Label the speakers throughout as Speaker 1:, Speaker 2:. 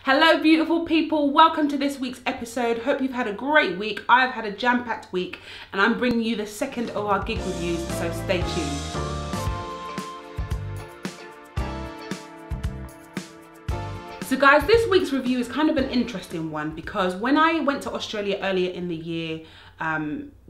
Speaker 1: Hello beautiful people, welcome to this week's episode. Hope you've had a great week. I've had a jam-packed week and I'm bringing you the second of our gig reviews, so stay tuned. So guys, this week's review is kind of an interesting one because when I went to Australia earlier in the year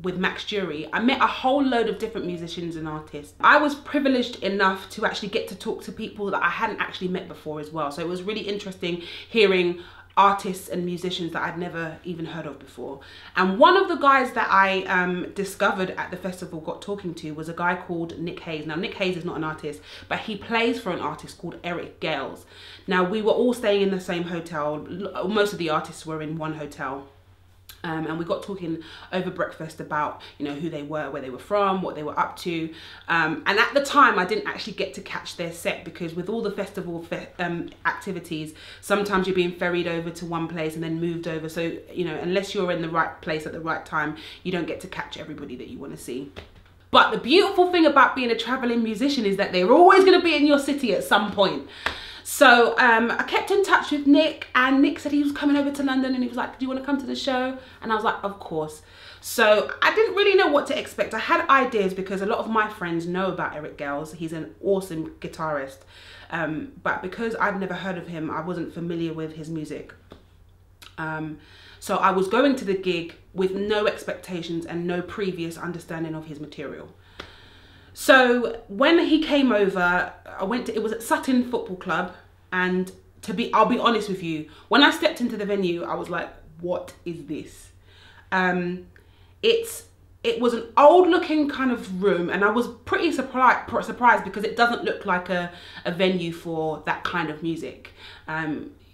Speaker 1: with Max Jury, I met a whole load of different musicians and artists. I was privileged enough to actually get to talk to people that I hadn't actually met before as well. So it was really interesting hearing artists and musicians that I'd never even heard of before. And one of the guys that I discovered at the festival, got talking to, was a guy called Nick Hayes. Now Nick Hayes is not an artist, but he plays for an artist called Eric Gales. Now we were all staying in the same hotel. Most of the artists were in one hotel. And we got talking over breakfast about, you know, who they were, where they were from, what they were up to. And at the time, I didn't actually get to catch their set because with all the festival activities, sometimes you're being ferried over to one place and then moved over. So, you know, unless you're in the right place at the right time, you don't get to catch everybody that you want to see. But the beautiful thing about being a traveling musician is that they're always going to be in your city at some point. So I kept in touch with Nick, and Nick said he was coming over to London and he was like, do you want to come to the show? And I was like, of course. So I didn't really know what to expect. I had ideas because a lot of my friends know about Eric Gales. He's an awesome guitarist. But because I'd never heard of him, I wasn't familiar with his music. So I was going to the gig with no expectations and no previous understanding of his material. So when he came over, it was at Sutton Football Club, and I'll be honest with you, when I stepped into the venue, I was like, what is this? It was an old looking kind of room, and I was pretty surprised because it doesn't look like a venue for that kind of music.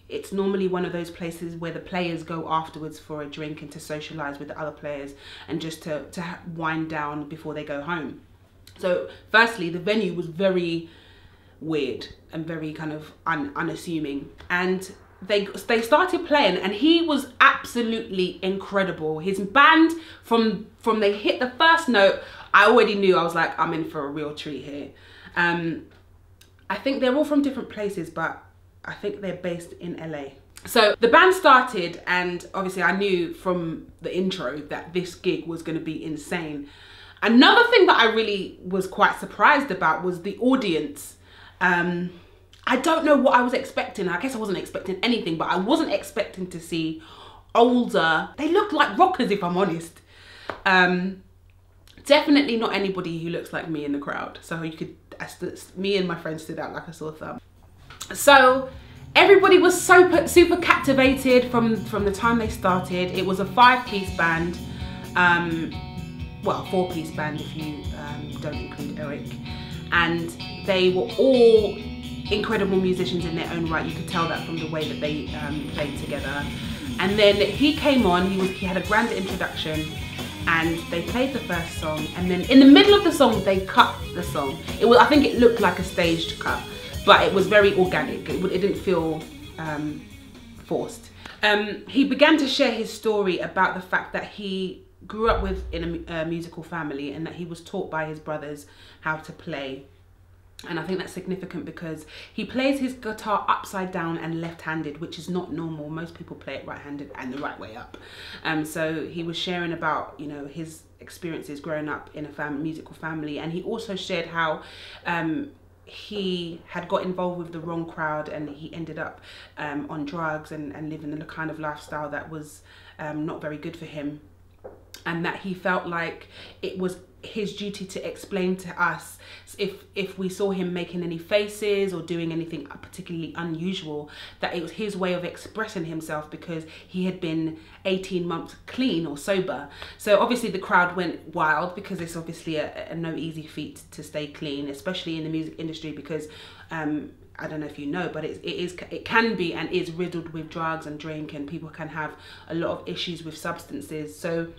Speaker 1: It's normally one of those places where the players go afterwards for a drink and to socialize with the other players and just to wind down before they go home. So firstly, the venue was very weird and very kind of unassuming. And they started playing and he was absolutely incredible. His band, from they hit the first note, I already knew, I was like, I'm in for a real treat here. I think they're all from different places, but I think they're based in LA. So the band started, and obviously I knew from the intro that this gig was going to be insane. Another thing that I really was quite surprised about was the audience. I don't know what I was expecting. I guess I wasn't expecting anything, but I wasn't expecting to see older. They looked like rockers, if I'm honest. Definitely not anybody who looks like me in the crowd. So me and my friend stood out like a sore thumb. So everybody was super captivated from the time they started. It was a 5-piece band. Well, 4-piece band if you don't include Eric, and they were all incredible musicians in their own right. You could tell that from the way that they played together. And then he came on, he had a grand introduction, and they played the first song, and then in the middle of the song they cut the song. I think it looked like a staged cut, but it was very organic. It didn't feel forced. He began to share his story about the fact that he grew up in a musical family and that he was taught by his brothers how to play. And I think that's significant because he plays his guitar upside down and left-handed, which is not normal. Most people play it right-handed and the right way up. So he was sharing about, you know, his experiences growing up in a musical family, and he also shared how he had got involved with the wrong crowd and he ended up on drugs and living in a kind of lifestyle that was not very good for him. And that he felt like it was his duty to explain to us if we saw him making any faces or doing anything particularly unusual, that it was his way of expressing himself because he had been 18 months clean or sober. So obviously the crowd went wild because it's obviously a no easy feat to stay clean, especially in the music industry, because I don't know if you know, but it can be and is riddled with drugs and drink, and people can have a lot of issues with substances. So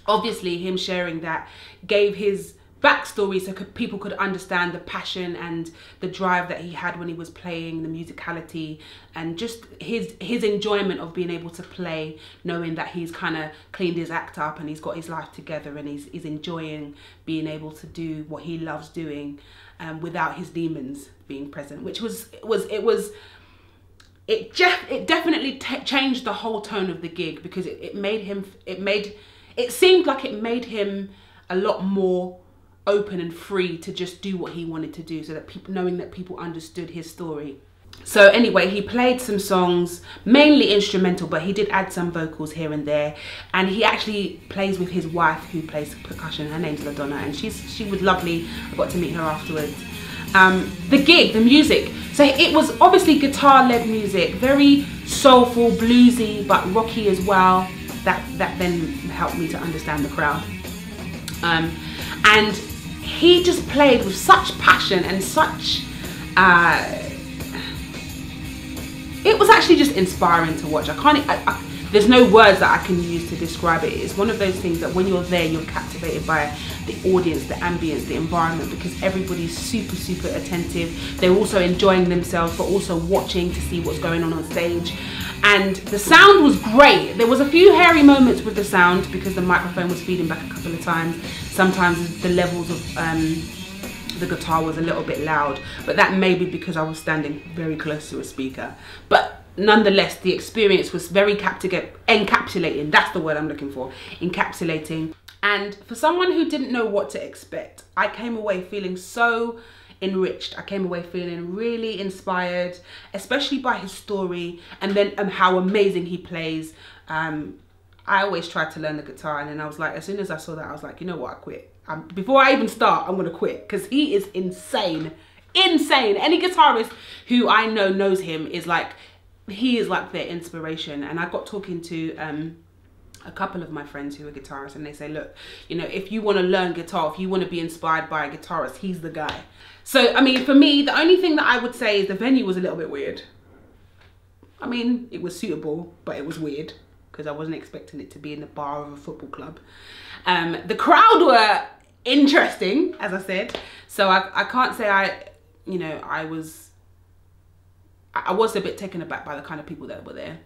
Speaker 1: obviously him sharing that gave his backstory so people could understand the passion and the drive that he had when he was playing, the musicality, and just his enjoyment of being able to play, knowing that he's kind of cleaned his act up and he's got his life together and he's enjoying being able to do what he loves doing without his demons being present, which was it definitely changed the whole tone of the gig, because it seemed like it made him a lot more open and free to just do what he wanted to do, so that people, knowing that people understood his story. So anyway, he played some songs, mainly instrumental, but he did add some vocals here and there. And he actually plays with his wife, who plays percussion. Her name's LaDonna, and she was lovely. I got to meet her afterwards. The gig, the music. So it was obviously guitar-led music, very soulful, bluesy, but rocky as well. That then helped me to understand the crowd. And he just played with such passion and such... it was actually just inspiring to watch. There's no words that I can use to describe it. It's one of those things that when you're there, you're captivated by the audience, the ambience, the environment, because everybody's super, super attentive. They're also enjoying themselves, but also watching to see what's going on stage. And the sound was great. There was a few hairy moments with the sound, because the microphone was feeding back a couple of times. Sometimes the levels of the guitar was a little bit loud, but that may be because I was standing very close to a speaker. But nonetheless, the experience was very encapsulating. That's the word I'm looking for, encapsulating. And for someone who didn't know what to expect, I came away feeling so enriched. I came away feeling really inspired, especially by his story, and then how amazing he plays. I always tried to learn the guitar, and then I was like, as soon as I saw that, I was like, you know what, I quit. Before I even start, I'm gonna quit, because he is insane. Insane. Any guitarist who I know knows him is like, he is like their inspiration. And I got talking to a couple of my friends who are guitarists, and they say, look, you know, if you want to learn guitar, if you want to be inspired by a guitarist, he's the guy. So I mean, for me, the only thing that I would say is the venue was a little bit weird. I mean, it was suitable, but it was weird, because I wasn't expecting it to be in the bar of a football club. The crowd were interesting, as I said, so I can't say I was a bit taken aback by the kind of people that were there.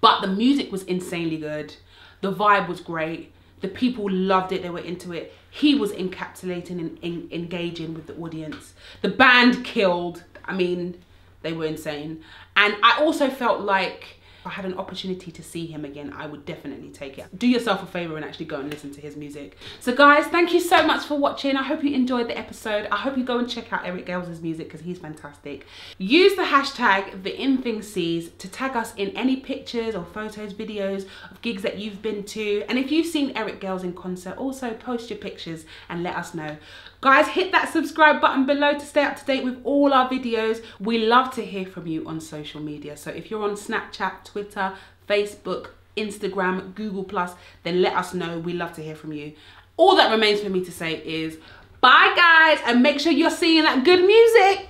Speaker 1: But the music was insanely good. The vibe was great. The people loved it. They were into it. He was encapsulating and engaging with the audience. The band killed. I mean, they were insane. And I also felt like if I had an opportunity to see him again, I would definitely take it. Do yourself a favor and actually go and listen to his music. So guys, thank you so much for watching. I hope you enjoyed the episode. I hope you go and check out Eric Gales' music, because he's fantastic. Use the hashtag TheInThingSees to tag us in any pictures or photos, videos of gigs that you've been to. And if you've seen Eric Gales in concert, also post your pictures and let us know. Guys, hit that subscribe button below to stay up to date with all our videos. We love to hear from you on social media. So if you're on Snapchat, Twitter, Facebook, Instagram, Google+, then let us know. We love to hear from you. All that remains for me to say is bye guys, and make sure you're seeing that good music.